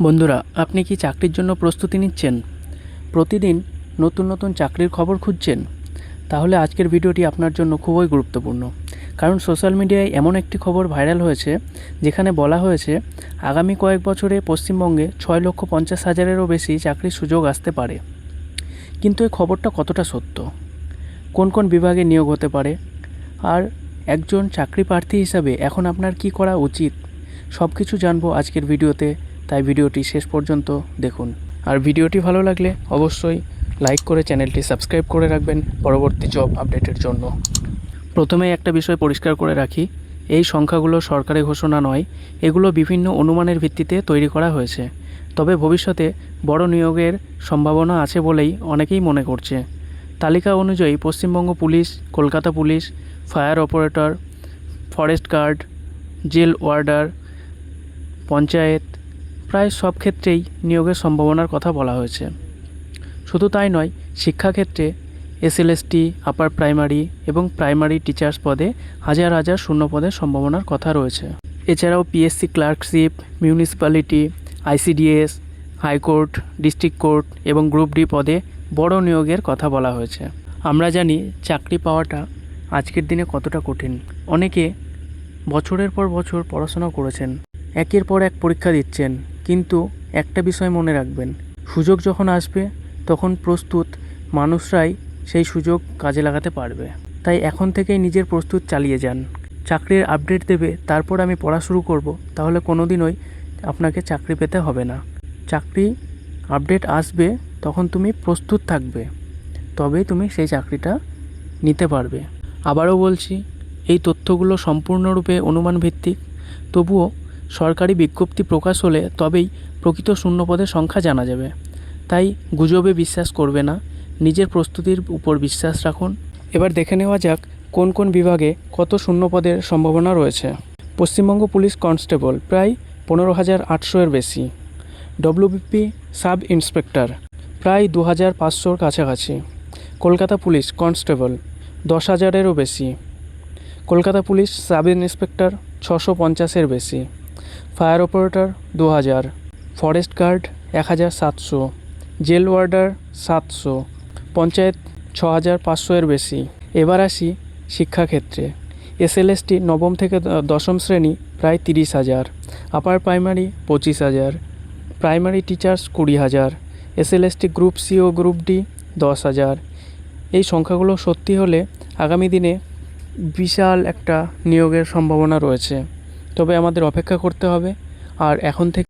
বন্ধুরা, আপনি কি চাকরির জন্য প্রস্তুতি নিচ্ছেন? প্রতিদিন নতুন নতুন চাকরির খবর খুঁজছেন? তাহলে আজকের ভিডিওটি আপনার জন্য খুবই গুরুত্বপূর্ণ। কারণ সোশ্যাল মিডিয়ায় এমন একটি খবর ভাইরাল হয়েছে যেখানে বলা হয়েছে আগামী কয়েক বছরে পশ্চিমবঙ্গে 6,50,000-এরও বেশি চাকরির সুযোগ আসতে পারে। কিন্তু এই খবরটা কতটা সত্য? কোন কোন বিভাগে নিয়োগ হতে পারে? আর একজন চাকরি প্রার্থী হিসাবে এখন আপনার কি করা উচিত? সব কিছু জানবো আজকের ভিডিওতে, তাই ভিডিওটি শেষ পর্যন্ত দেখুন। আর ভিডিওটি ভালো লাগলে অবশ্যই লাইক করে চ্যানেলটি সাবস্ক্রাইব করে রাখবেন পরবর্তী জব আপডেটের জন্য। প্রথমেই একটা বিষয় পরিষ্কার করে রাখি, এই সংখ্যাগুলো সরকারি ঘোষণা নয়, এগুলো বিভিন্ন অনুমানের ভিত্তিতে তৈরি করা হয়েছে। তবে ভবিষ্যতে বড় নিয়োগের সম্ভাবনা আছে বলেই অনেকেই মনে করছে। তালিকা অনুযায়ী Paschimbanga police, Kolkata police, fire operator, forest guard, jail warder, panchayat, প্রায় সব ক্ষেত্রেই নিয়োগের সম্ভাবনার কথা বলা হয়েছে। শুধু তাই নয়, শিক্ষাক্ষেত্রে এসএলএসটি, আপার প্রাইমারি এবং প্রাইমারি টিচার্স পদে হাজার হাজার শূন্য পদের সম্ভাবনার কথা রয়েছে। এছাড়াও PSC clerkship, municipality, ICDS, high court, district court এবং গ্রুপ ডি পদে বড় নিয়োগের কথা বলা হয়েছে। আমরা জানি চাকরি পাওয়াটা আজকের দিনে কতটা কঠিন। অনেকে বছরের পর বছর পড়াশোনা করেছেন, একের পর এক পরীক্ষা দিচ্ছেন, কিন্তু একটা বিষয় মনে রাখবেন, সুযোগ যখন আসবে তখন প্রস্তুত মানুষরাই সেই সুযোগ কাজে লাগাতে পারবে। তাই এখন থেকেই নিজের প্রস্তুত চালিয়ে যান। চাকরির আপডেট দেবে তারপর আমি পড়া শুরু করব, তাহলে কোনো দিনই আপনাকে চাকরি পেতে হবে না। চাকরি আপডেট আসবে, তখন তুমি প্রস্তুত থাকবে, তবেই তুমি সেই চাকরিটা নিতে পারবে। আবারও বলছি, এই তথ্যগুলো সম্পূর্ণরূপে অনুমান ভিত্তিক। তবুও সরকারি বিজ্ঞপ্তি প্রকাশ হলে তবেই প্রকৃত শূন্যপদের সংখ্যা জানা যাবে। তাই গুজবে বিশ্বাস করবে না, নিজের প্রস্তুতির উপর বিশ্বাস রাখুন। এবার দেখে নেওয়া যাক কোন কোন বিভাগে কত শূন্যপদের সম্ভাবনা রয়েছে। পশ্চিমবঙ্গ পুলিশ কনস্টেবল প্রায় 15,800-এর বেশি। ডব্লিউবিপি সাব ইন্সপেক্টর প্রায় 2,500-র কাছাকাছি। কলকাতা পুলিশ কনস্টেবল 10,000-এরও বেশি। কলকাতা পুলিশ সাব ইন্সপেক্টর 650-এর বেশি। Fire operator 2,000। Forest guard 1,700। Jail warder 700। Panchayat 6,500-এর বেশি। এবার আসি শিক্ষাক্ষেত্রে। এসএলএসটি নবম থেকে দশম শ্রেণী প্রায় 30,000। Upper primary 25,000। Primary teachers 20,000। SLST group C ও গ্রুপ ডি 10,000। এই সংখ্যাগুলো সত্যি হলে আগামী দিনে বিশাল একটা নিয়োগের সম্ভাবনা রয়েছে। তবে আমাদের অপেক্ষা করতে হবে। আর এখন থেকে